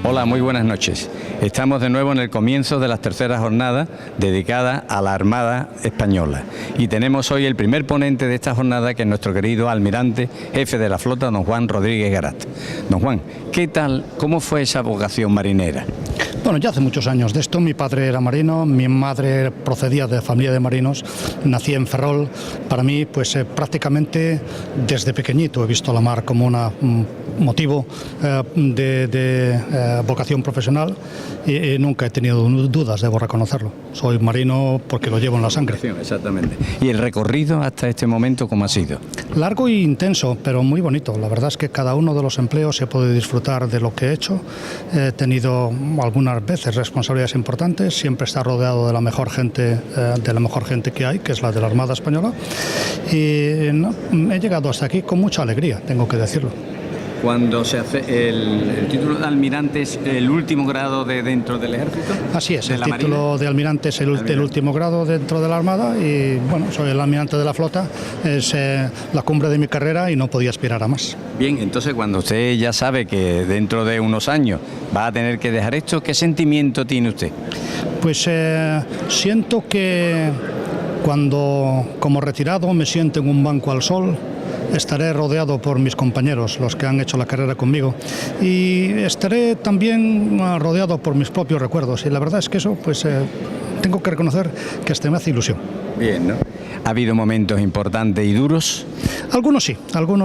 Hola, muy buenas noches. Estamos de nuevo en el comienzo de las terceras jornadas dedicadas a la Armada Española. Y tenemos hoy el primer ponente de esta jornada, que es nuestro querido almirante, jefe de la flota, don Juan Rodríguez Garat. Don Juan, ¿qué tal? ¿Cómo fue esa vocación marinera? Bueno, ya hace muchos años de esto. Mi padre era marino, mi madre procedía de familia de marinos, nací en Ferrol. Para mí, pues prácticamente desde pequeñito he visto la mar como un motivo de vocación profesional y nunca he tenido dudas, debo reconocerlo. Soy marino porque lo llevo en la sangre. Exactamente. ¿Y el recorrido hasta este momento cómo ha sido? Largo e intenso, pero muy bonito. La verdad es que cada uno de los empleos se puede disfrutar de lo que he hecho. He tenido algunas veces responsabilidades importantes, siempre está rodeado de la mejor gente que hay, que es la de la Armada Española, y he llegado hasta aquí con mucha alegría, tengo que decirlo. Cuando se hace el título de almirante es el último grado dentro del ejército. Así es, el título de almirante es el último grado dentro de la Armada y bueno, soy el almirante de la flota, es la cumbre de mi carrera y no podía aspirar a más. Bien, entonces cuando usted ya sabe que dentro de unos años va a tener que dejar esto, ¿qué sentimiento tiene usted? Pues siento que cuando como retirado me siento en un banco al sol, estaré rodeado por mis compañeros, los que han hecho la carrera conmigo, y estaré también rodeado por mis propios recuerdos, y la verdad es que eso, pues tengo que reconocer que hasta me hace ilusión. Bien, ¿no? ¿Ha habido momentos importantes y duros? Algunos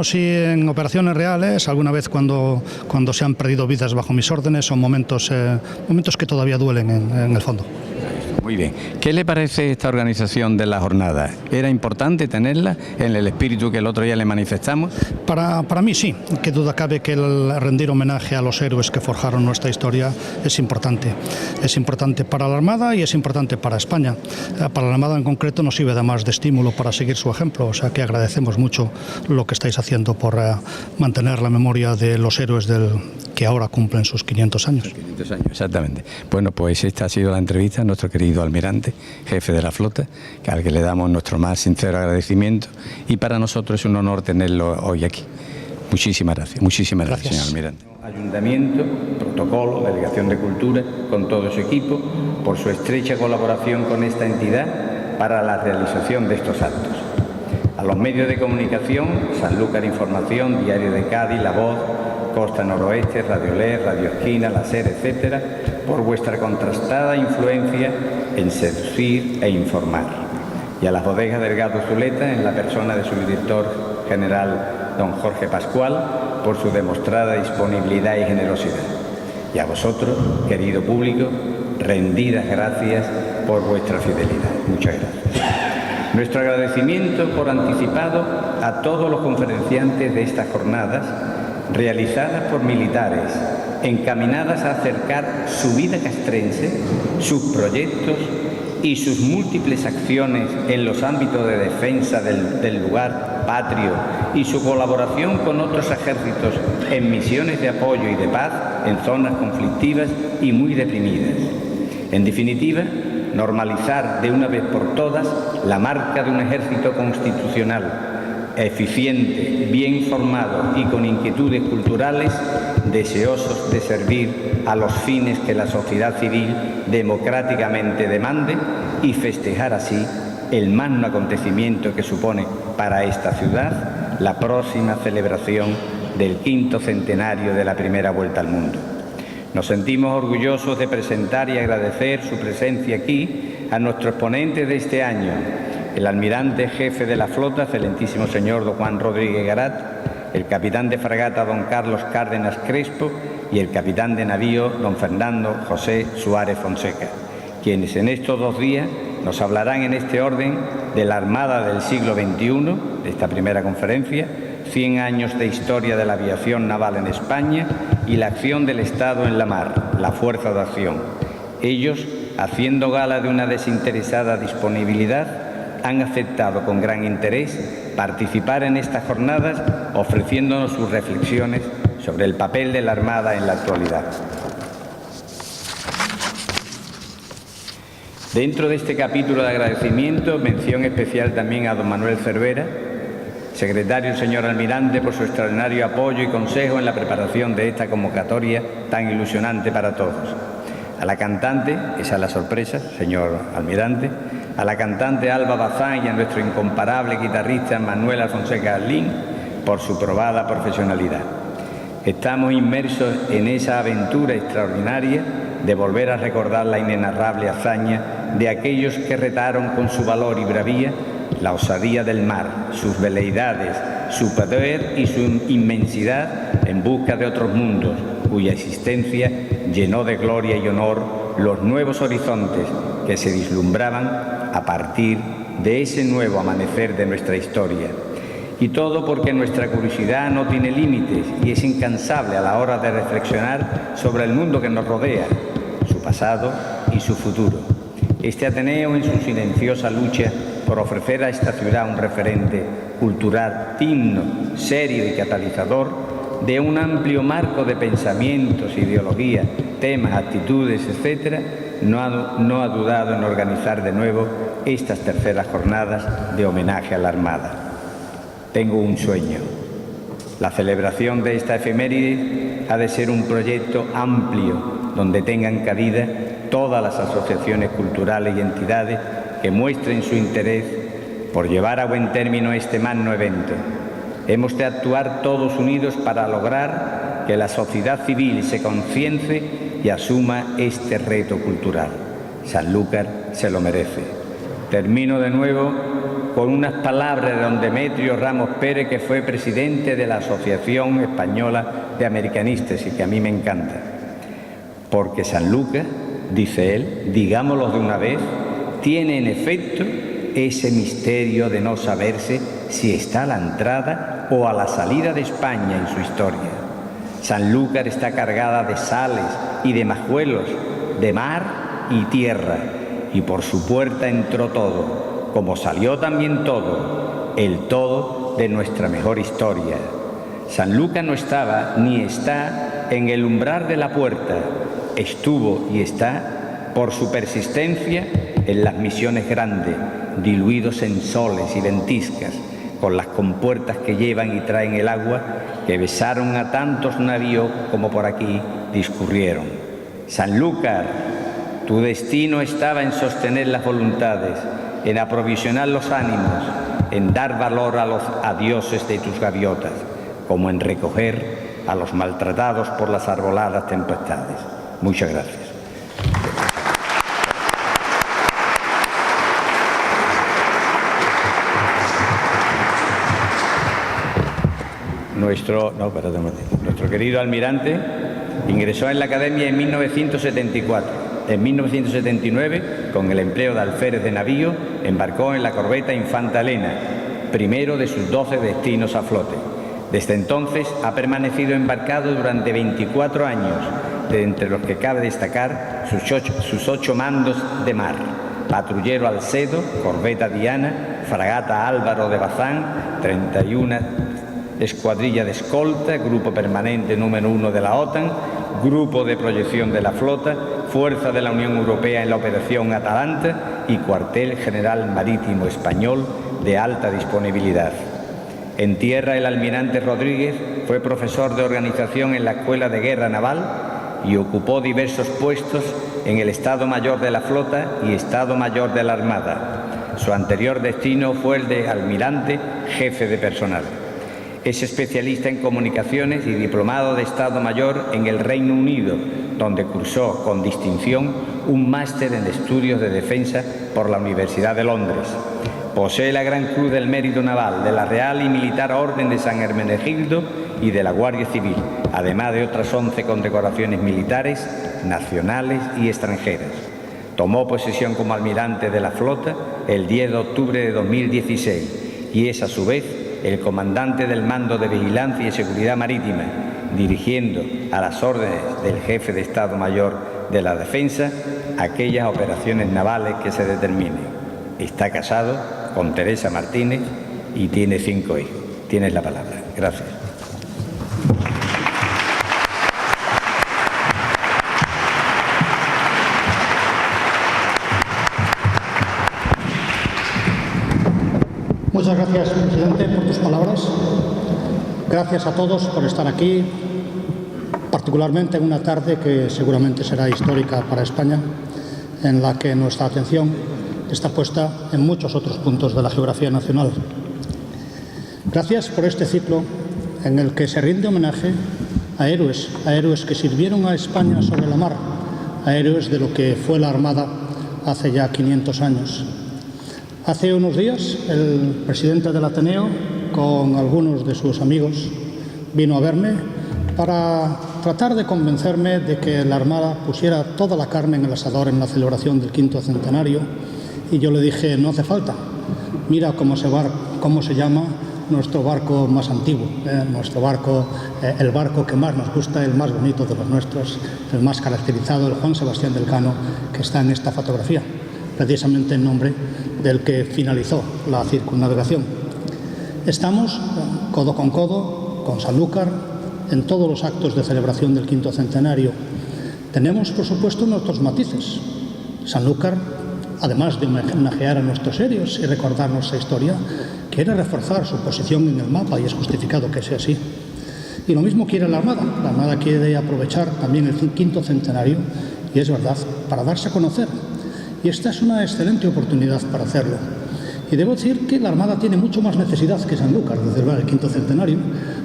sí en operaciones reales, alguna vez cuando se han perdido vidas bajo mis órdenes, son momentos que todavía duelen en el fondo. Muy bien. ¿Qué le parece esta organización de la jornada? ¿Era importante tenerla en el espíritu que el otro día le manifestamos? Para mí sí. Qué duda cabe que el rendir homenaje a los héroes que forjaron nuestra historia es importante. Es importante para la Armada y es importante para España. Para la Armada en concreto nos sirve además de estímulo para seguir su ejemplo. O sea que agradecemos mucho lo que estáis haciendo por mantener la memoria de los héroes que ahora cumplen sus 500 años. 500 años, exactamente. Bueno, pues esta ha sido la entrevista a nuestro querido almirante, jefe de la flota, al que le damos nuestro más sincero agradecimiento, y para nosotros es un honor tenerlo hoy aquí. Muchísimas gracias, señor almirante. Ayuntamiento, protocolo, Delegación de Cultura, con todo su equipo, por su estrecha colaboración con esta entidad para la realización de estos actos. A los medios de comunicación, Sanlúcar Información, Diario de Cádiz, La Voz, Costa Noroeste, Radio Ler, Radio Esquina, La SER, etcétera, por vuestra contrastada influencia en seducir e informar. Y a las bodegas Delgado Zuleta, en la persona de su director general, don Jorge Pascual, por su demostrada disponibilidad y generosidad. Y a vosotros, querido público, rendidas gracias por vuestra fidelidad. Muchas gracias. Nuestro agradecimiento por anticipado a todos los conferenciantes de estas jornadas, realizadas por militares, encaminadas a acercar su vida castrense, sus proyectos y sus múltiples acciones en los ámbitos de defensa del lugar patrio y su colaboración con otros ejércitos en misiones de apoyo y de paz en zonas conflictivas y muy deprimidas. En definitiva, normalizar de una vez por todas la marca de un ejército constitucional, eficiente, bien formado y con inquietudes culturales, deseosos de servir a los fines que la sociedad civil democráticamente demande y festejar así el magno acontecimiento que supone para esta ciudad la próxima celebración del 5º centenario de la primera vuelta al mundo. Nos sentimos orgullosos de presentar y agradecer su presencia aquí a nuestros ponentes de este año, el almirante jefe de la flota, excelentísimo señor don Juan Rodríguez Garat, el capitán de fragata don Carlos Cárdenas Crespo y el capitán de navío don Fernando José Suárez Fonseca, quienes en estos 2 días nos hablarán en este orden de la Armada del siglo XXI, de esta primera conferencia, 100 años de historia de la aviación naval en España y la acción del Estado en la mar, la fuerza de acción. Ellos, haciendo gala de una desinteresada disponibilidad, han aceptado con gran interés participar en estas jornadas, ofreciéndonos sus reflexiones sobre el papel de la Armada en la actualidad. Dentro de este capítulo de agradecimiento, mención especial también a don Manuel Cervera, secretario, el señor almirante, por su extraordinario apoyo y consejo en la preparación de esta convocatoria tan ilusionante para todos. A la cantante, esa es la sorpresa, señor almirante, a la cantante Alba Bazán y a nuestro incomparable guitarrista Manuel Alfonseca Arlín por su probada profesionalidad. Estamos inmersos en esa aventura extraordinaria de volver a recordar la inenarrable hazaña de aquellos que retaron con su valor y bravía la osadía del mar, sus veleidades, su poder y su inmensidad en busca de otros mundos, cuya existencia llenó de gloria y honor los nuevos horizontes que se vislumbraban a partir de ese nuevo amanecer de nuestra historia. Y todo porque nuestra curiosidad no tiene límites y es incansable a la hora de reflexionar sobre el mundo que nos rodea, su pasado y su futuro. Este Ateneo, en su silenciosa lucha por ofrecer a esta ciudad un referente cultural digno, serio y catalizador de un amplio marco de pensamientos, ideologías, temas, actitudes, etc., no ha dudado en organizar de nuevo estas terceras jornadas de homenaje a la Armada. Tengo un sueño. La celebración de esta efeméride ha de ser un proyecto amplio donde tengan cabida todas las asociaciones culturales y entidades que muestren su interés por llevar a buen término este magno evento. Hemos de actuar todos unidos para lograr que la sociedad civil se conciencie y asuma este reto cultural. Sanlúcar se lo merece. Termino de nuevo con unas palabras de don Demetrio Ramos Pérez, que fue presidente de la Asociación Española de Americanistas y que a mí me encanta. Porque Sanlúcar, dice él, digámoslo de una vez, tiene en efecto ese misterio de no saberse si está a la entrada o a la salida de España en su historia. Sanlúcar está cargada de sales y de majuelos, de mar y tierra, y por su puerta entró todo, como salió también todo, el todo de nuestra mejor historia. Sanlúcar no estaba ni está en el umbral de la puerta, estuvo y está por su persistencia en las misiones grandes, diluidos en soles y ventiscas, con las compuertas que llevan y traen el agua, que besaron a tantos navíos como por aquí discurrieron. Sanlúcar, tu destino estaba en sostener las voluntades, en aprovisionar los ánimos, en dar valor a los adioses de tus gaviotas, como en recoger a los maltratados por las arboladas tempestades. Muchas gracias. Nuestro querido almirante ingresó en la Academia en 1974. En 1979, con el empleo de alférez de navío, embarcó en la corbeta Infanta Elena, primero de sus 12 destinos a flote. Desde entonces ha permanecido embarcado durante 24 años, de entre los que cabe destacar sus 8 mandos de mar: patrullero Alcedo, corbeta Diana, fragata Álvaro de Bazán, 31 escuadrilla de escolta, grupo permanente número 1 de la OTAN, grupo de proyección de la flota, fuerza de la Unión Europea en la operación Atalanta y cuartel general marítimo español de alta disponibilidad. En tierra, el almirante Rodríguez fue profesor de organización en la Escuela de Guerra Naval y ocupó diversos puestos en el Estado Mayor de la Flota y Estado Mayor de la Armada. Su anterior destino fue el de almirante jefe de personal. Es especialista en comunicaciones y diplomado de Estado Mayor en el Reino Unido, donde cursó con distinción un máster en estudios de defensa por la Universidad de Londres. Posee la Gran Cruz del Mérito Naval de la Real y Militar Orden de San Hermenegildo y de la Guardia Civil, además de otras 11 condecoraciones militares, nacionales y extranjeras. Tomó posesión como almirante de la flota el 10 de octubre de 2016 y es, a su vez, el comandante del Mando de Vigilancia y Seguridad Marítima, dirigiendo a las órdenes del jefe de Estado Mayor de la Defensa aquellas operaciones navales que se determinen. Está casado con Teresa Martínez y tiene 5 hijos. Tienes la palabra. Gracias. Muchas gracias, presidente, por tus palabras. Gracias a todos por estar aquí, particularmente en una tarde que seguramente será histórica para España, en la que nuestra atención está puesta en muchos otros puntos de la geografía nacional. Gracias por este ciclo en el que se rinde homenaje a héroes que sirvieron a España sobre la mar, a héroes de lo que fue la Armada hace ya 500 años. Hace unos días, el presidente del Ateneo, con algunos de sus amigos, vino a verme para tratar de convencerme de que la Armada pusiera toda la carne en el asador en la celebración del 5º centenario, y yo le dije, no hace falta, mira cómo se llama nuestro barco más antiguo, nuestro barco, el barco que más nos gusta, el más bonito de los nuestros, el más caracterizado, el Juan Sebastián del Cano, que está en esta fotografía, precisamente en nombre del que finalizó la circunnavegación. Estamos codo con Sanlúcar en todos los actos de celebración del 5º centenario. Tenemos, por supuesto, nuestros matices. Sanlúcar, además de homenajear a nuestros héroes y recordar nuestra historia, quiere reforzar su posición en el mapa y es justificado que sea así. Y lo mismo quiere la Armada. La Armada quiere aprovechar también el 5º centenario, y es verdad, para darse a conocer. Y esta es una excelente oportunidad para hacerlo. Y debo decir que la Armada tiene mucho más necesidad que Sanlúcar de celebrar el 5º centenario,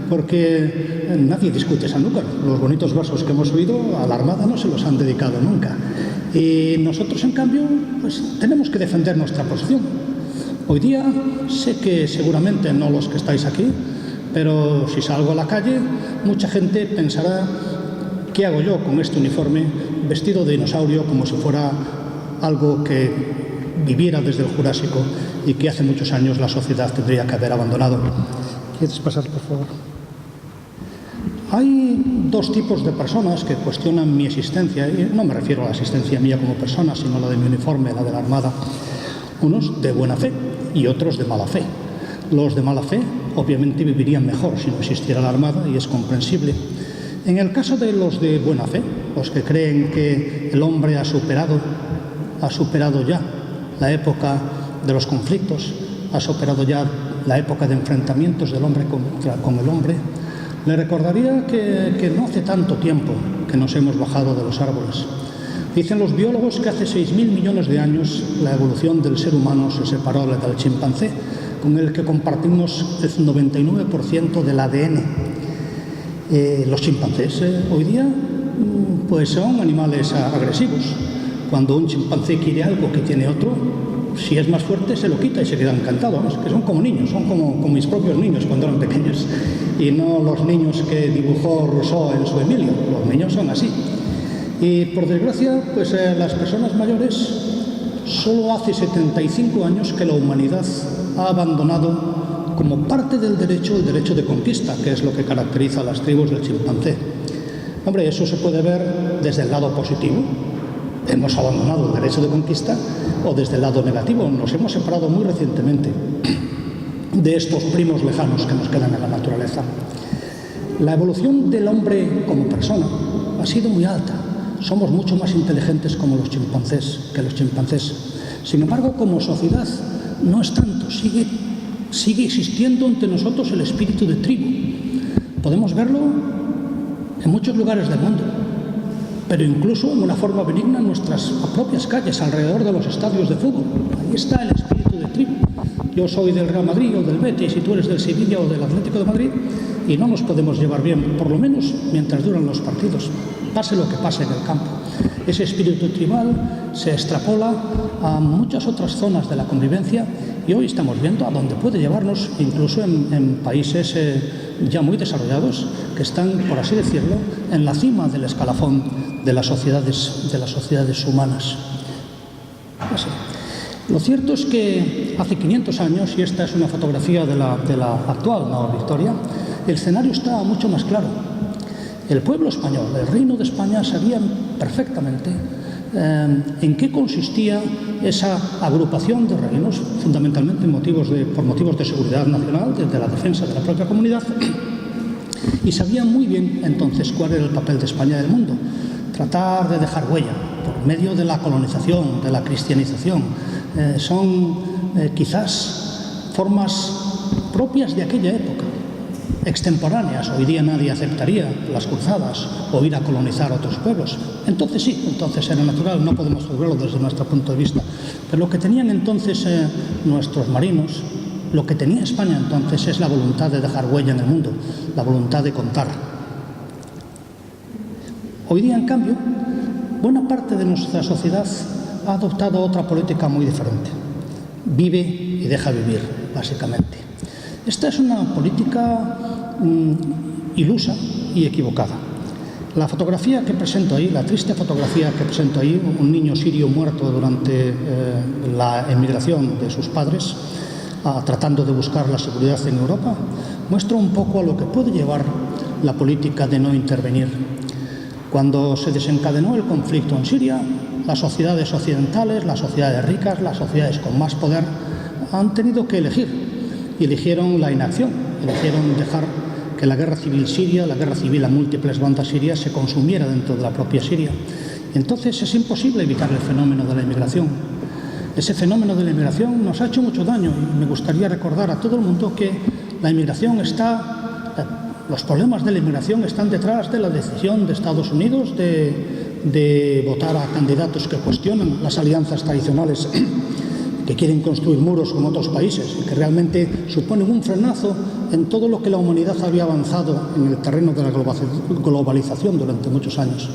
porque nadie discute Sanlúcar. Los bonitos versos que hemos oído a la Armada no se los han dedicado nunca. Y nosotros, en cambio, pues tenemos que defender nuestra posición. Hoy día sé que seguramente no los que estáis aquí, pero si salgo a la calle, mucha gente pensará ¿qué hago yo con este uniforme vestido de dinosaurio como si fuera algo que viviera desde el Jurásico y que hace muchos años la sociedad tendría que haber abandonado? ¿Quieres pasar, por favor? Hay dos tipos de personas que cuestionan mi existencia, y no me refiero a la existencia mía como persona, sino a la de mi uniforme, la de la Armada. Unos de buena fe y otros de mala fe. Los de mala fe obviamente vivirían mejor si no existiera la Armada, y es comprensible. En el caso de los de buena fe, los que creen que el hombre ha superado ya la época de los conflictos, ha superado ya la época de enfrentamientos del hombre con el hombre, le recordaría que no hace tanto tiempo que nos hemos bajado de los árboles. Dicen los biólogos que hace 6.000 millones de años la evolución del ser humano se separó del chimpancé, con el que compartimos el 99% del ADN. Los chimpancés hoy día pues son animales agresivos. Cuando un chimpancé quiere algo que tiene otro, si es más fuerte se lo quita y se queda encantado. Vamos, que son como niños, son como mis propios niños cuando eran pequeños, y no los niños que dibujó Rousseau en su Emilio. Los niños son así. Y por desgracia, pues las personas mayores, solo hace 75 años que la humanidad ha abandonado como parte del derecho el derecho de conquista, que es lo que caracteriza a las tribus del chimpancé. Hombre, eso se puede ver desde el lado positivo. Hemos abandonado el derecho de conquista, o desde el lado negativo. Nos hemos separado muy recientemente de estos primos lejanos que nos quedan en la naturaleza. La evolución del hombre como persona ha sido muy alta. Somos mucho más inteligentes como los chimpancés que los chimpancés. Sin embargo, como sociedad no es tanto. Sigue existiendo entre nosotros el espíritu de tribu. Podemos verlo en muchos lugares del mundo, pero incluso en una forma benigna en nuestras propias calles, alrededor de los estadios de fútbol. Ahí está el espíritu de tribu. Yo soy del Real Madrid o del Betis y tú eres del Sevilla o del Atlético de Madrid, y no nos podemos llevar bien, por lo menos mientras duran los partidos, pase lo que pase en el campo. Ese espíritu tribal se extrapola a muchas otras zonas de la convivencia, y hoy estamos viendo a dónde puede llevarnos, incluso en países ya muy desarrollados, que están, por así decirlo, en la cima del escalafón de las sociedades humanas. Así. Lo cierto es que hace 500 años, y esta es una fotografía de la actual Nueva Victoria, el escenario estaba mucho más claro. El pueblo español, el Reino de España, sabía perfectamente en qué consistía esa agrupación de reinos, fundamentalmente por motivos de seguridad nacional, desde la defensa de la propia comunidad, y sabían muy bien entonces cuál era el papel de España en el mundo. Tratar de dejar huella por medio de la colonización, de la cristianización. Son quizás formas propias de aquella época. extemporáneas. Hoy día nadie aceptaría las cruzadas o ir a colonizar otros pueblos. Entonces sí, entonces era natural, no podemos juzgarlo desde nuestro punto de vista. Pero lo que tenían entonces nuestros marinos, lo que tenía España entonces es la voluntad de dejar huella en el mundo, la voluntad de contar. Hoy día, en cambio, buena parte de nuestra sociedad ha adoptado otra política muy diferente. Vive y deja vivir, básicamente. Esta es una política ilusa y equivocada. La fotografía que presento ahí, la triste fotografía que presento ahí, un niño sirio muerto durante la emigración de sus padres, tratando de buscar la seguridad en Europa, muestra un poco a lo que puede llevar la política de no intervenir. Cuando se desencadenó el conflicto en Siria, las sociedades occidentales, las sociedades ricas, las sociedades con más poder han tenido que elegir. Y eligieron la inacción, eligieron dejar que la guerra civil siria, la guerra civil a múltiples bandas sirias, se consumiera dentro de la propia Siria. Y entonces es imposible evitar el fenómeno de la inmigración. Ese fenómeno de la inmigración nos ha hecho mucho daño y me gustaría recordar a todo el mundo que la inmigración los problemas de la inmigración están detrás de la decisión de Estados Unidos de votar a candidatos que cuestionan las alianzas tradicionales, que quieren construir muros con otros países y que realmente suponen un frenazo en todo lo que la humanidad había avanzado en el terreno de la globalización durante muchos años.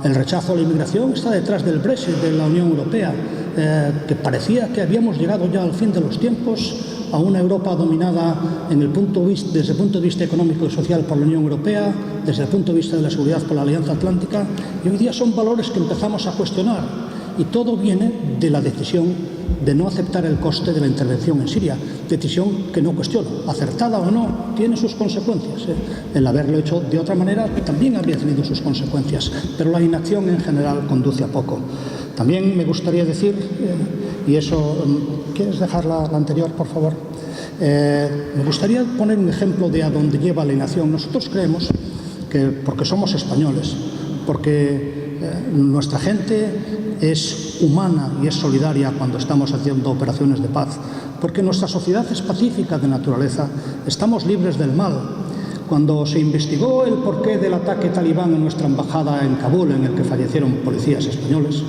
El rechazo a la inmigración está detrás del Brexit de la Unión Europea, que parecía que habíamos llegado ya al fin de los tiempos a una Europa dominada desde el punto de vista económico y social por la Unión Europea, desde el punto de vista de la seguridad por la Alianza Atlántica, y hoy día son valores que empezamos a cuestionar. Y todo viene de la decisión de no aceptar el coste de la intervención en Siria, decisión que no cuestiono, acertada o no, tiene sus consecuencias. El haberlo hecho de otra manera también habría tenido sus consecuencias, pero la inacción en general conduce a poco. También me gustaría decir, y eso, ¿quieres dejar la anterior, por favor? Me gustaría poner un ejemplo de a dónde lleva la inacción. Nosotros creemos que, porque somos españoles, porque nuestra gente es humana y es solidaria cuando estamos haciendo operaciones de paz, porque nuestra sociedad es pacífica de naturaleza, estamos libres del mal. Cuando se investigó el porqué del ataque talibán en nuestra embajada en Kabul, en el que fallecieron policías españoles,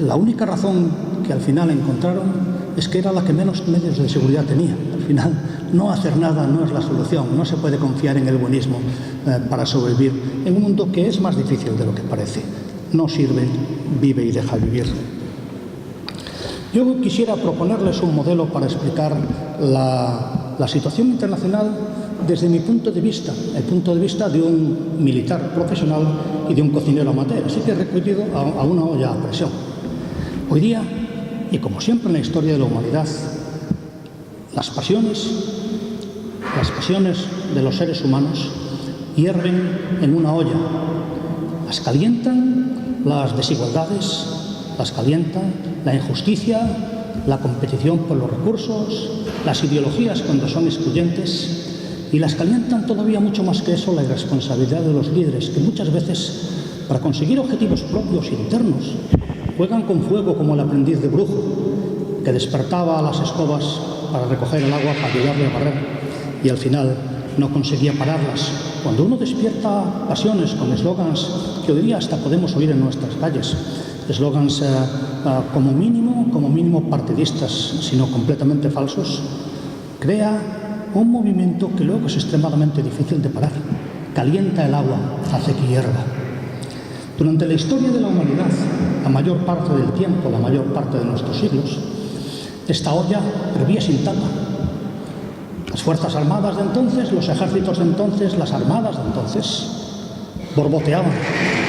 la única razón que al final encontraron es que era la que menos medios de seguridad tenía. Al final, no hacer nada no es la solución, no se puede confiar en el buenismo para sobrevivir en un mundo que es más difícil de lo que parece. No sirve, vive y deja vivir. Yo quisiera proponerles un modelo para explicar la situación internacional desde mi punto de vista, el punto de vista de un militar profesional y de un cocinero amateur, así que he recurrido a una olla a presión. Hoy día, y como siempre en la historia de la humanidad, las pasiones de los seres humanos hierven en una olla, las calientan las desigualdades, las calientan la injusticia, la competición por los recursos, las ideologías cuando son excluyentes, y las calientan todavía mucho más que eso la irresponsabilidad de los líderes, que muchas veces, para conseguir objetivos propios internos, juegan con fuego como el aprendiz de brujo, que despertaba a las escobas para recoger el agua, para ayudarle a barrer, y al final no conseguía pararlas. Cuando uno despierta pasiones con eslogans que hoy día hasta podemos oír en nuestras calles, eslogans como mínimo partidistas, sino completamente falsos, crea un movimiento que luego es extremadamente difícil de parar. Calienta el agua, hace que hierva. Durante la historia de la humanidad, la mayor parte del tiempo, la mayor parte de nuestros siglos, esta olla hervía sin tapa. Las fuerzas armadas de entonces, los ejércitos de entonces, las armadas de entonces, borboteaban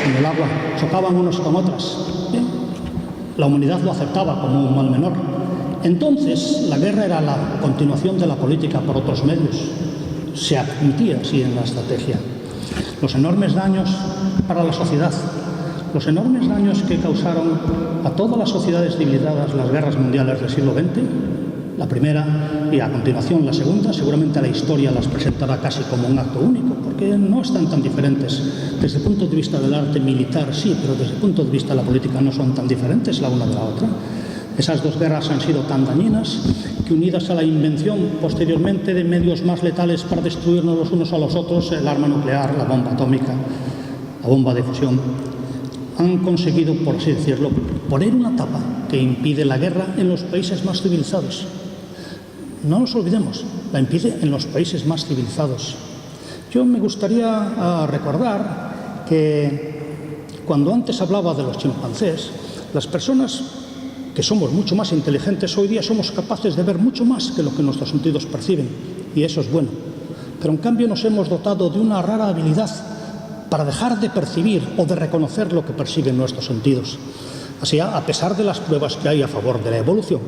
en el agua, chocaban unos con otras. Bien, la humanidad lo aceptaba como un mal menor. Entonces, la guerra era la continuación de la política por otros medios. Se admitía así en la estrategia. Los enormes daños para la sociedad, los enormes daños que causaron a todas las sociedades civilizadas las guerras mundiales del siglo XX, la primera y a continuación la segunda, seguramente la historia las presentará casi como un acto único, porque no están tan diferentes. Desde el punto de vista del arte militar sí, pero desde el punto de vista de la política no son tan diferentes la una de la otra. Esas dos guerras han sido tan dañinas que, unidas a la invención posteriormente de medios más letales para destruirnos los unos a los otros, el arma nuclear, la bomba atómica, la bomba de fusión, han conseguido, por así decirlo, poner una tapa que impide la guerra en los países más civilizados. No nos olvidemos, la impide en los países más civilizados. Yo me gustaría recordar que cuando antes hablaba de los chimpancés, las personas que somos mucho más inteligentes hoy día somos capaces de ver mucho más que lo que nuestros sentidos perciben, y eso es bueno. Pero en cambio nos hemos dotado de una rara habilidad para dejar de percibir o de reconocer lo que perciben nuestros sentidos. Así, a pesar de las pruebas que hay a favor de la evolución,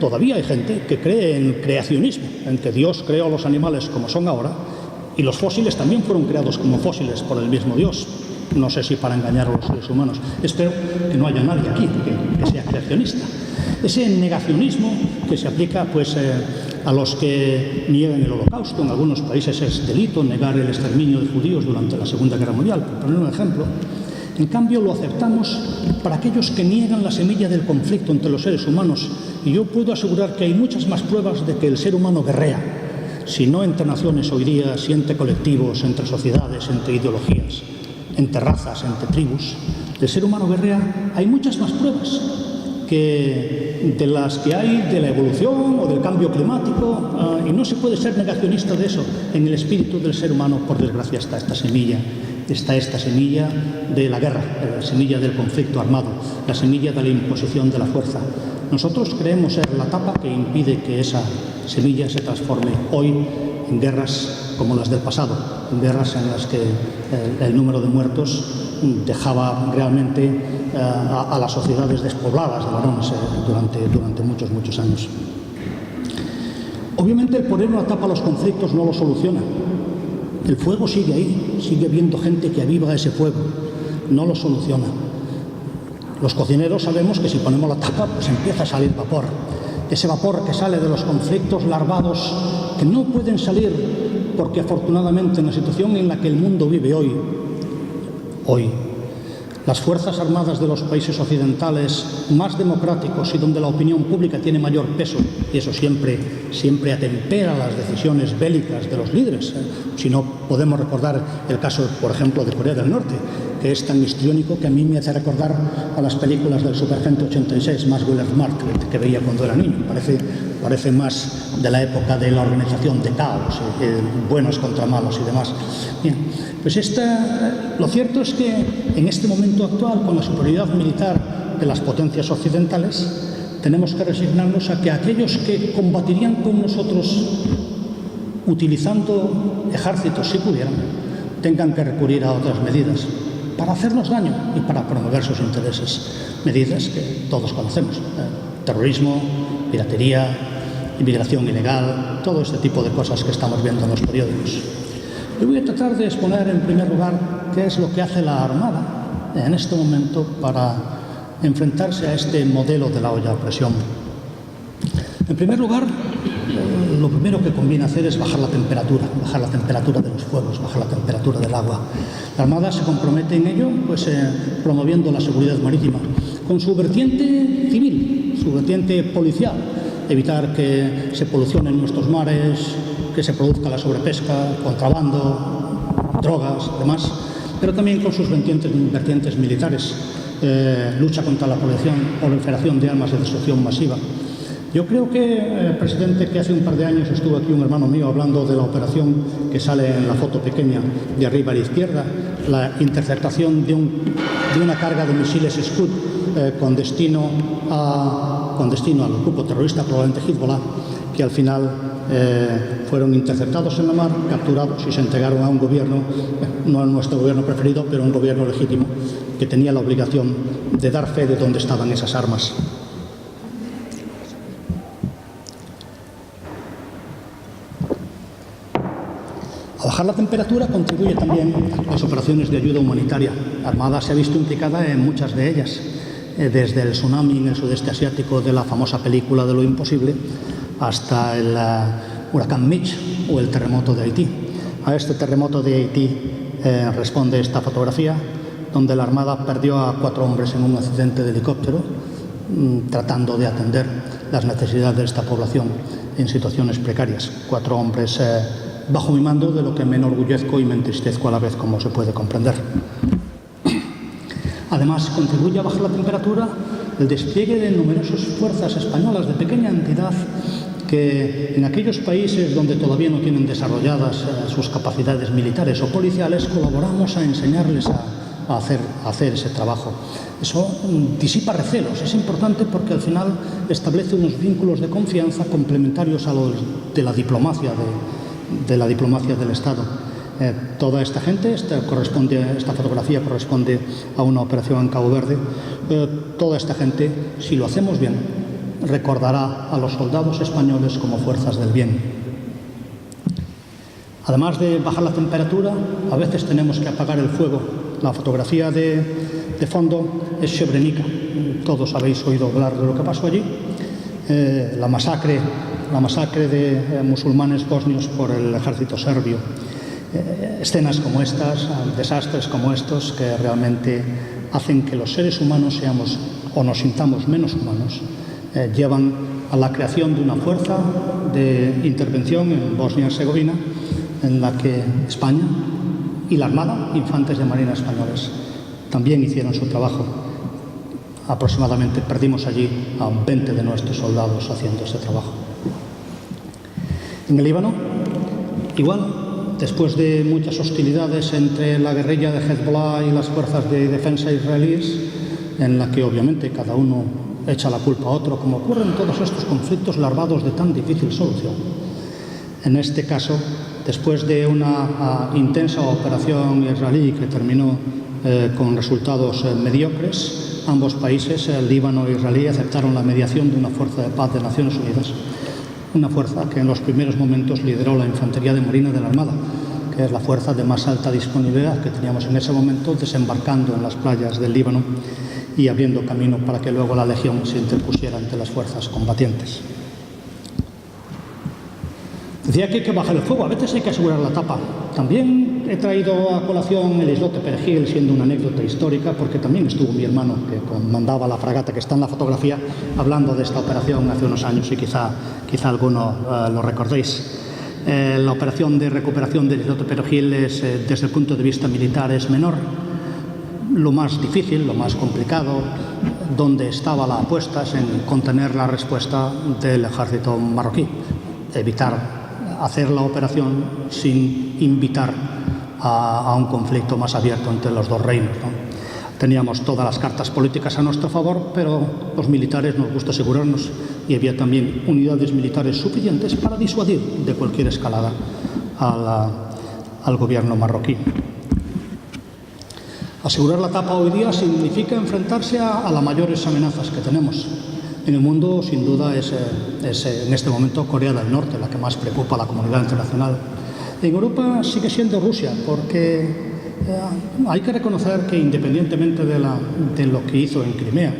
todavía hay gente que cree en creacionismo, en que Dios creó a los animales como son ahora, y los fósiles también fueron creados como fósiles por el mismo Dios. No sé si para engañar a los seres humanos. Espero que no haya nadie aquí que sea creacionista. Ese negacionismo que se aplica a los que niegan el Holocausto. En algunos países es delito negar el exterminio de judíos durante la Segunda Guerra Mundial, por poner un ejemplo. En cambio, lo aceptamos para aquellos que niegan la semilla del conflicto entre los seres humanos. Y yo puedo asegurar que hay muchas más pruebas de que el ser humano guerrea, si no entre naciones hoy día, si entre colectivos, entre sociedades, entre ideologías, entre razas, entre tribus. El ser humano guerrea. Hay muchas más pruebas de las que hay de la evolución o del cambio climático, y no se puede ser negacionista de eso. En el espíritu del ser humano, por desgracia, está esta semilla de la guerra, la semilla del conflicto armado, la semilla de la imposición de la fuerza. Nosotros creemos ser la tapa que impide que esa semilla se transforme hoy en guerras como las del pasado, en guerras en las que el número de muertos dejaba realmente a las sociedades despobladas de varones durante muchos años. Obviamente, el poner una tapa a los conflictos no lo soluciona. El fuego sigue ahí, sigue habiendo gente que aviva ese fuego, no lo soluciona. Los cocineros sabemos que si ponemos la tapa, pues empieza a salir vapor. Ese vapor que sale de los conflictos larvados, que no pueden salir porque afortunadamente en la situación en la que el mundo vive hoy, las Fuerzas Armadas de los países occidentales más democráticos y donde la opinión pública tiene mayor peso, y eso siempre atempera las decisiones bélicas de los líderes. Si no, podemos recordar el caso, por ejemplo, de Corea del Norte, que es tan histriónico que a mí me hace recordar a las películas del Superagente 86, Maxwell Smart, que veía cuando era niño. Parece más de la época de la organización de caos, buenos contra malos y demás. Bien, pues lo cierto es que en este momento actual, con la superioridad militar de las potencias occidentales, tenemos que resignarnos a que aquellos que combatirían con nosotros utilizando ejércitos, si pudieran, tengan que recurrir a otras medidas para hacernos daño y para promover sus intereses. Medidas que todos conocemos: terrorismo, piratería, inmigración ilegal, todo este tipo de cosas que estamos viendo en los periódicos. Yo voy a tratar de exponer en primer lugar qué es lo que hace la Armada en este momento para enfrentarse a este modelo de la olla a presión. En primer lugar, lo primero que conviene hacer es bajar la temperatura de los fuegos, bajar la temperatura del agua. La Armada se compromete en ello, promoviendo la seguridad marítima, con su vertiente civil, su vertiente policial, evitar que se polucionen nuestros mares, que se produzca la sobrepesca, contrabando, drogas, demás, pero también con sus vertientes militares, lucha contra la proliferación de armas de destrucción masiva. Yo creo que, presidente, que hace un par de años estuvo aquí un hermano mío hablando de la operación que sale en la foto pequeña de arriba a la izquierda, la interceptación de una carga de misiles Scud con destino al grupo terrorista, probablemente Hezbollah, que al final fueron interceptados en la mar, capturados y se entregaron a un gobierno, no a nuestro gobierno preferido, pero un gobierno legítimo que tenía la obligación de dar fe de dónde estaban esas armas. A bajar la temperatura contribuye también las operaciones de ayuda humanitaria. La Armada se ha visto implicada en muchas de ellas, desde el tsunami en el sudeste asiático de la famosa película de lo imposible, hasta el huracán Mitch o el terremoto de Haití. A este terremoto de Haití responde esta fotografía, donde la Armada perdió a 4 hombres en un accidente de helicóptero tratando de atender las necesidades de esta población en situaciones precarias. 4 hombres bajo mi mando, de lo que me enorgullezco y me entristezco a la vez, como se puede comprender. Además, contribuye a bajar la temperatura el despliegue de numerosas fuerzas españolas de pequeña entidad que en aquellos países donde todavía no tienen desarrolladas sus capacidades militares o policiales, colaboramos a enseñarles a hacer ese trabajo. Eso disipa recelos, es importante porque al final establece unos vínculos de confianza complementarios a los de la diplomacia del Estado. Toda esta gente, esta fotografía corresponde a una operación en Cabo Verde. Toda esta gente, si lo hacemos bien, recordará a los soldados españoles como fuerzas del bien. Además de bajar la temperatura, a veces tenemos que apagar el fuego. La fotografía de fondo es Srebrenica. Todos habéis oído hablar de lo que pasó allí. La masacre de musulmanes bosnios por el ejército serbio. Escenas como estas, desastres como estos, que realmente hacen que los seres humanos seamos o nos sintamos menos humanos, llevan a la creación de una fuerza de intervención en Bosnia-Herzegovina, en la que España y la Armada, infantes de marina españoles, también hicieron su trabajo. Aproximadamente perdimos allí a 20 de nuestros soldados haciendo ese trabajo. En el Líbano, igual. Después de muchas hostilidades entre la guerrilla de Hezbollah y las fuerzas de defensa israelíes, en la que obviamente cada uno echa la culpa a otro, como ocurre en todos estos conflictos larvados de tan difícil solución. En este caso, después de una intensa operación israelí que terminó con resultados mediocres, ambos países, el Líbano e Israel, aceptaron la mediación de una fuerza de paz de Naciones Unidas. Una fuerza que en los primeros momentos lideró la Infantería de Marina de la Armada, que es la fuerza de más alta disponibilidad que teníamos en ese momento, desembarcando en las playas del Líbano y abriendo camino para que luego la Legión se interpusiera ante las fuerzas combatientes. Decía que hay que bajar el fuego, a veces hay que asegurar la tapa. También he traído a colación el islote Perejil, siendo una anécdota histórica, porque también estuvo mi hermano, que comandaba la fragata que está en la fotografía, hablando de esta operación hace unos años y quizá alguno lo recordéis. La operación de recuperación del islote Perejil desde el punto de vista militar es menor. Lo más difícil, lo más complicado, donde estaba la apuesta es en contener la respuesta del ejército marroquí, evitar hacer la operación sin invitar a un conflicto más abierto entre los dos reinos, ¿no? Teníamos todas las cartas políticas a nuestro favor, pero los militares nos gusta asegurarnos, y había también unidades militares suficientes para disuadir de cualquier escalada al gobierno marroquí. Asegurar la tapa hoy día significa enfrentarse a las mayores amenazas que tenemos. En el mundo, sin duda, es en este momento Corea del Norte la que más preocupa a la comunidad internacional. En Europa sigue siendo Rusia, porque hay que reconocer que, independientemente de lo que hizo en Crimea,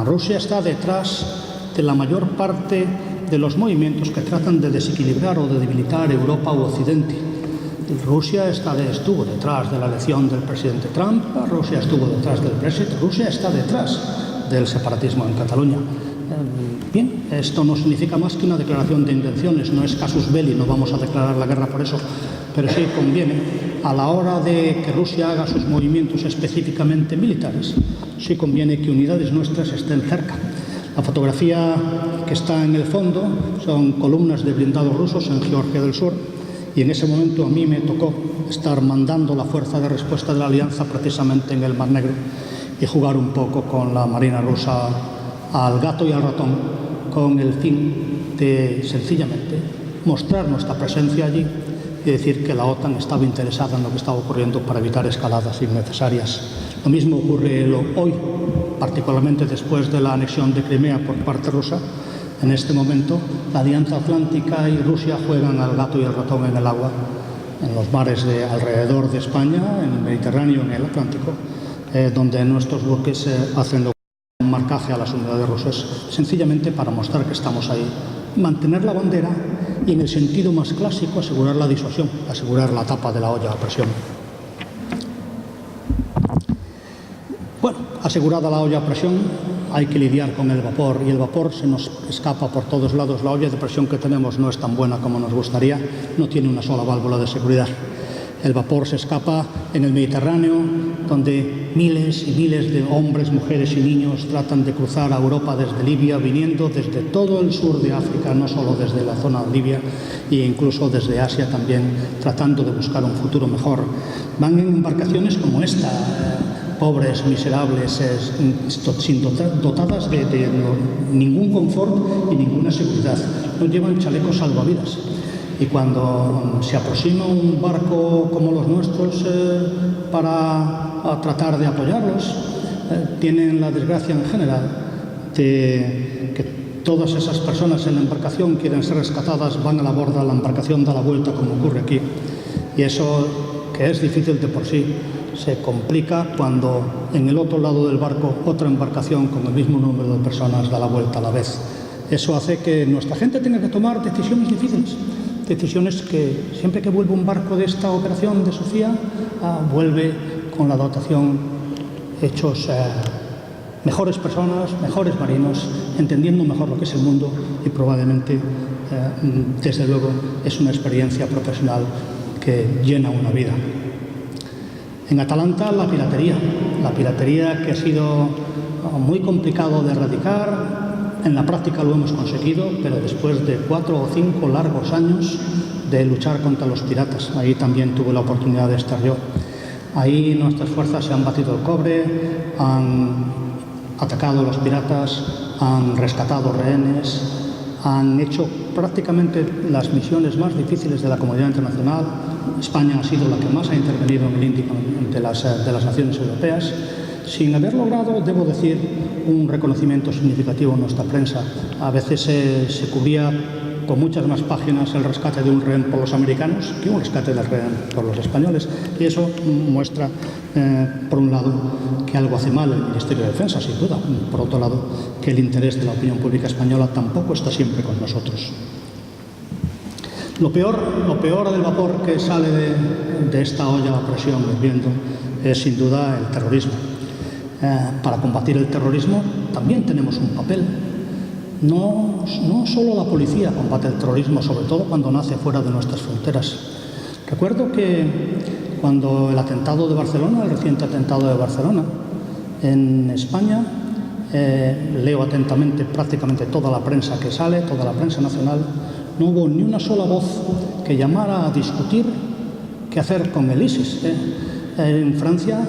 Rusia está detrás de la mayor parte de los movimientos que tratan de desequilibrar o de debilitar Europa u Occidente. Rusia estuvo detrás de la elección del presidente Trump, Rusia estuvo detrás del Brexit, Rusia está detrás del separatismo en Cataluña. Bien, esto no significa más que una declaración de intenciones, no es casus belli, no vamos a declarar la guerra por eso, pero sí conviene, a la hora de que Rusia haga sus movimientos específicamente militares, sí conviene que unidades nuestras estén cerca. La fotografía que está en el fondo son columnas de blindados rusos en Georgia del Sur, y en ese momento a mí me tocó estar mandando la fuerza de respuesta de la Alianza precisamente en el Mar Negro y jugar un poco con la Marina rusa al gato y al ratón, con el fin de sencillamente mostrar nuestra presencia allí y decir que la OTAN estaba interesada en lo que estaba ocurriendo para evitar escaladas innecesarias. Lo mismo ocurre hoy, particularmente después de la anexión de Crimea por parte rusa. En este momento, la Alianza Atlántica y Rusia juegan al gato y al ratón en el agua, en los mares alrededor de España, en el Mediterráneo, en el Atlántico, donde nuestros buques hacen un marcaje a las unidades rusas, sencillamente para mostrar que estamos ahí, mantener la bandera y, en el sentido más clásico, asegurar la disuasión, asegurar la tapa de la olla a presión. Bueno, Asegurada la olla a presión, hay que lidiar con el vapor, y el vapor se nos escapa por todos lados. La olla de presión que tenemos no es tan buena como nos gustaría, no tiene una sola válvula de seguridad. El vapor se escapa en el Mediterráneo, donde miles y miles de hombres, mujeres y niños tratan de cruzar a Europa desde Libia, viniendo desde todo el sur de África, no solo desde la zona de Libia, e incluso desde Asia también, tratando de buscar un futuro mejor. Van en embarcaciones como esta, pobres, miserables, dotadas de ningún confort y ninguna seguridad. No llevan chalecos salvavidas. Y cuando se aproxima un barco como los nuestros para tratar de apoyarlos, tienen la desgracia en general de que todas esas personas en la embarcación quieren ser rescatadas, van a la borda, la embarcación da la vuelta, como ocurre aquí. Y eso, que es difícil de por sí, se complica cuando en el otro lado del barco otra embarcación con el mismo número de personas da la vuelta a la vez. Eso hace que nuestra gente tenga que tomar decisiones difíciles. Decisiones que siempre que vuelve un barco de esta operación de Sofía, vuelve con la dotación hechos mejores personas, mejores marinos, entendiendo mejor lo que es el mundo, y probablemente, desde luego, es una experiencia profesional que llena una vida. En Atalanta, la piratería que ha sido muy complicado de erradicar. En la práctica lo hemos conseguido, pero después de 4 o 5 largos años de luchar contra los piratas. Ahí también tuve la oportunidad de estar yo. Ahí nuestras fuerzas se han batido el cobre, han atacado a los piratas, han rescatado rehenes, han hecho prácticamente las misiones más difíciles de la comunidad internacional. España ha sido la que más ha intervenido en el Índico de las naciones europeas, sin haber logrado, debo decir, un reconocimiento significativo en nuestra prensa. A veces se cubría con muchas más páginas el rescate de un rehén por los americanos que un rescate del rehén por los españoles. Y eso muestra, por un lado, que algo hace mal el Ministerio de Defensa, sin duda. Por otro lado, que el interés de la opinión pública española tampoco está siempre con nosotros. Lo peor del vapor que sale de esta olla a presión hirviendo es, sin duda, el terrorismo. Para combatir el terrorismo también tenemos un papel. No solo la policía combate el terrorismo, sobre todo cuando nace fuera de nuestras fronteras. Recuerdo que cuando el atentado de Barcelona, el reciente atentado de Barcelona, en España, leo atentamente prácticamente toda la prensa que sale, toda la prensa nacional, no hubo ni una sola voz que llamara a discutir qué hacer con el ISIS. En Francia,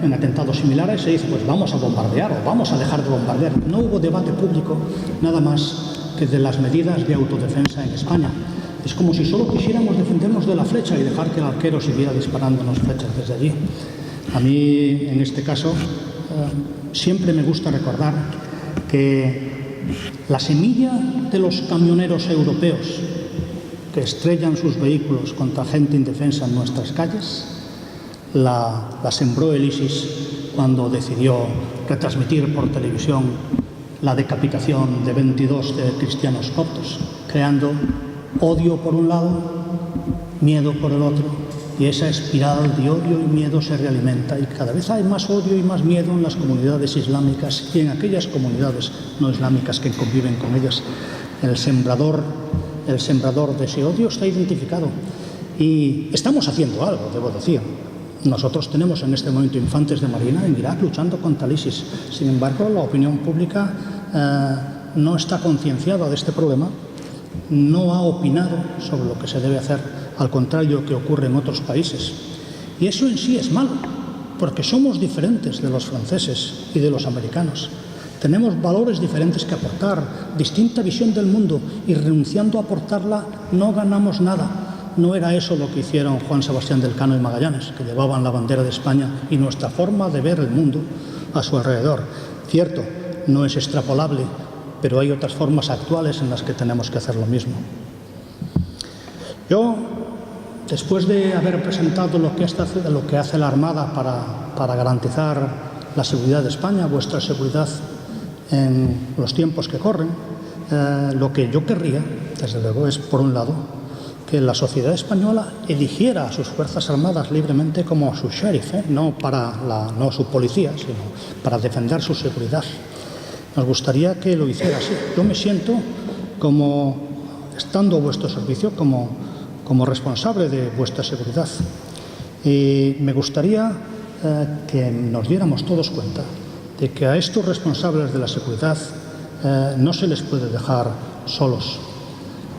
en atentados similares, se dice, pues vamos a bombardear o vamos a dejar de bombardear. No hubo debate público nada más que de las medidas de autodefensa en España. Es como si solo quisiéramos defendernos de la flecha y dejar que el arquero siguiera disparándonos flechas desde allí. A mí, en este caso, siempre me gusta recordar que la semilla de los camioneros europeos que estrellan sus vehículos contra gente indefensa en nuestras calles, la sembró el ISIS cuando decidió retransmitir por televisión la decapitación de 22 cristianos coptos, creando odio por un lado, miedo por el otro, y esa espiral de odio y miedo se realimenta, y cada vez hay más odio y más miedo en las comunidades islámicas y en aquellas comunidades no islámicas que conviven con ellas. El sembrador de ese odio está identificado, y estamos haciendo algo, debo decir. Nosotros tenemos en este momento infantes de marina en Irak luchando contra el ISIS. Sin embargo, la opinión pública no está concienciada de este problema, no ha opinado sobre lo que se debe hacer, al contrario que ocurre en otros países. Y eso en sí es malo, porque somos diferentes de los franceses y de los americanos. Tenemos valores diferentes que aportar, distinta visión del mundo, y renunciando a aportarla no ganamos nada. No era eso lo que hicieron Juan Sebastián del Cano y Magallanes, que llevaban la bandera de España y nuestra forma de ver el mundo a su alrededor. Cierto, no es extrapolable, pero hay otras formas actuales en las que tenemos que hacer lo mismo. Yo, después de haber presentado lo que hace la Armada para garantizar la seguridad de España, vuestra seguridad en los tiempos que corren, lo que yo querría, desde luego, es, por un lado, que la sociedad española eligiera a sus Fuerzas Armadas libremente como su sheriff, no su policía, sino para defender su seguridad. Nos gustaría que lo hiciera así. Yo me siento como, estando a vuestro servicio, como responsable de vuestra seguridad. Y me gustaría que nos diéramos todos cuenta de que a estos responsables de la seguridad no se les puede dejar solos.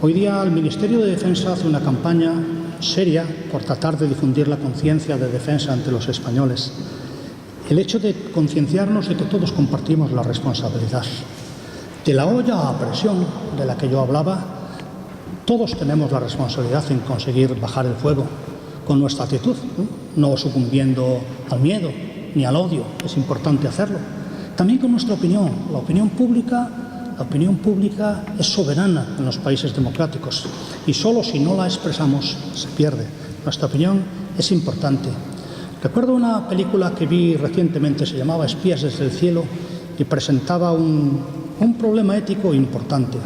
Hoy día el Ministerio de Defensa hace una campaña seria por tratar de difundir la conciencia de defensa entre los españoles. El hecho de concienciarnos de que todos compartimos la responsabilidad. De la olla a presión de la que yo hablaba, todos tenemos la responsabilidad en conseguir bajar el fuego con nuestra actitud, no sucumbiendo al miedo ni al odio, es importante hacerlo. También con nuestra opinión. La opinión pública es soberana en los países democráticos y solo si no la expresamos se pierde. Nuestra opinión es importante. Recuerdo una película que vi recientemente, se llamaba Espías desde el cielo y presentaba un problema ético importante.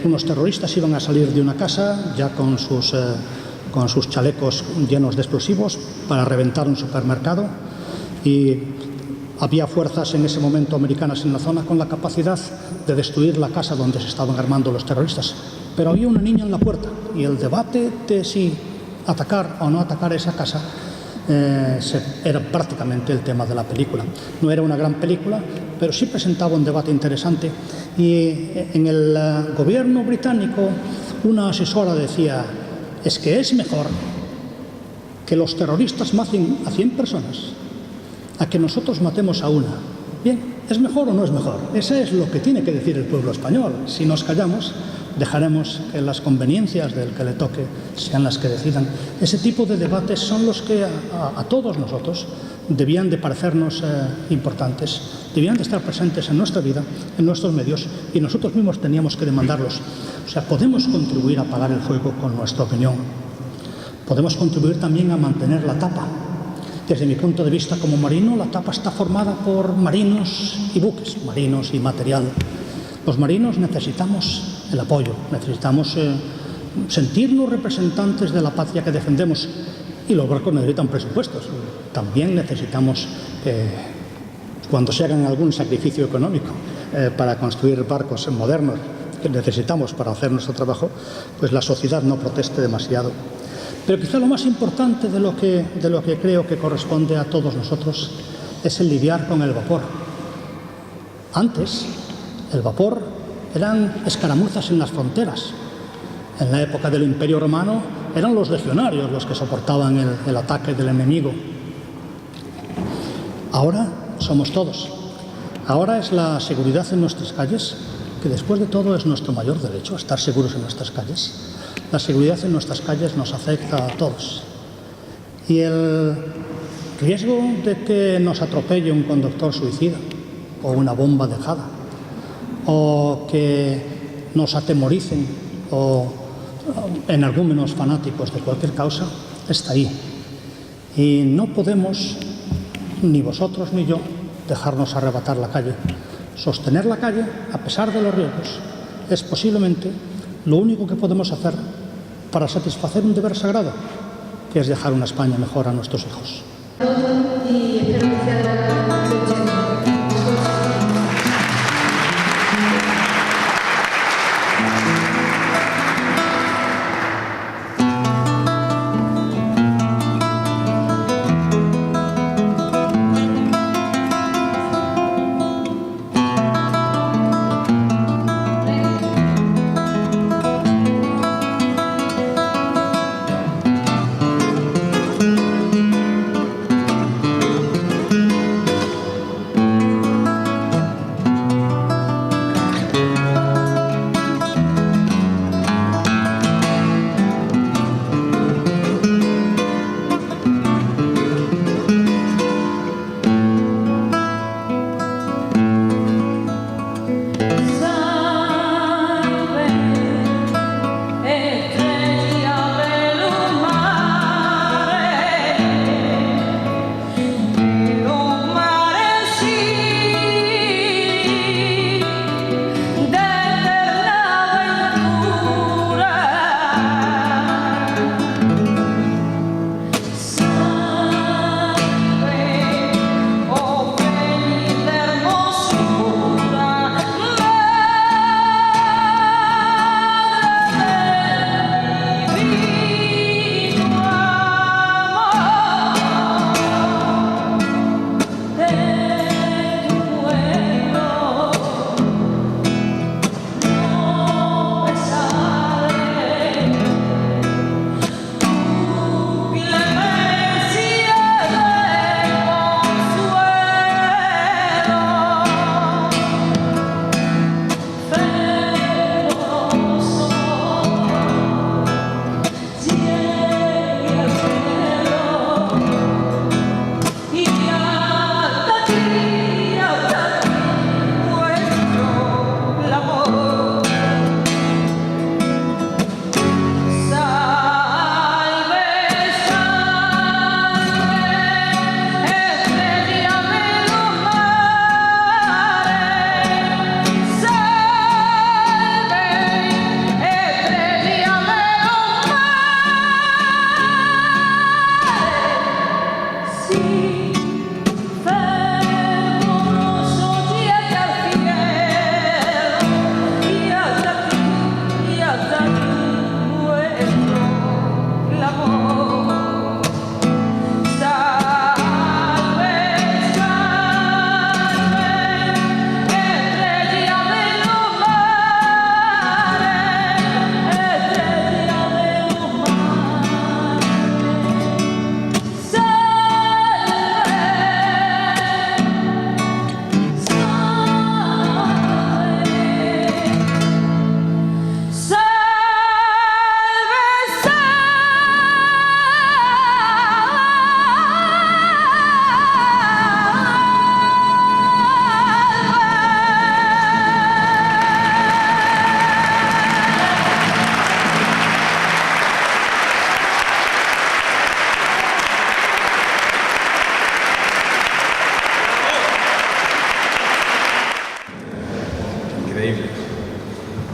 Unos terroristas iban a salir de una casa ya con sus chalecos llenos de explosivos para reventar un supermercado y había fuerzas en ese momento americanas en la zona con la capacidad de destruir la casa donde se estaban armando los terroristas. Pero había una niña en la puerta y el debate de si atacar o no atacar esa casa era prácticamente el tema de la película. No era una gran película, pero sí presentaba un debate interesante. Y en el gobierno británico una asesora decía: es que es mejor que los terroristas maten a 100 personas a que nosotros matemos a una. Bien, ¿es mejor o no es mejor? Eso es lo que tiene que decir el pueblo español. Si nos callamos, dejaremos que las conveniencias del que le toque sean las que decidan. Ese tipo de debates son los que a todos nosotros debían de parecernos importantes, debían de estar presentes en nuestra vida, en nuestros medios, y nosotros mismos teníamos que demandarlos. O sea, podemos contribuir a apagar el fuego con nuestra opinión. Podemos contribuir también a mantener la tapa. Desde mi punto de vista como marino, la tapa está formada por marinos y buques, marinos y material. Los marinos necesitamos el apoyo, necesitamos sentirnos representantes de la patria que defendemos, y los barcos necesitan presupuestos. También necesitamos, cuando se hagan algún sacrificio económico para construir barcos modernos que necesitamos para hacer nuestro trabajo, pues la sociedad no proteste demasiado. Pero quizá lo más importante de lo que creo que corresponde a todos nosotros es el lidiar con el vapor. Antes, el vapor eran escaramuzas en las fronteras. En la época del Imperio Romano eran los legionarios los que soportaban el ataque del enemigo. Ahora somos todos. Ahora es la seguridad en nuestras calles, que después de todo es nuestro mayor derecho, estar seguros en nuestras calles. La seguridad en nuestras calles nos afecta a todos. Y el riesgo de que nos atropelle un conductor suicida o una bomba dejada, o que nos atemoricen o energúmenos fanáticos de cualquier causa, está ahí. Y no podemos, ni vosotros ni yo, dejarnos arrebatar la calle. Sostener la calle, a pesar de los riesgos, es posiblemente lo único que podemos hacer para satisfacer un deber sagrado, que es dejar una España mejor a nuestros hijos.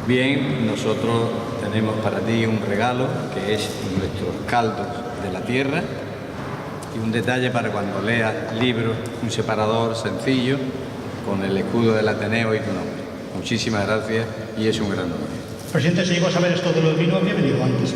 Bien, nosotros tenemos para ti un regalo que es nuestros caldos de la tierra y un detalle para cuando leas libros, un separador sencillo con el escudo del Ateneo y tu nombre. Muchísimas gracias y es un gran honor. Presidente, si llego a saber esto de lo del vino, había venido antes.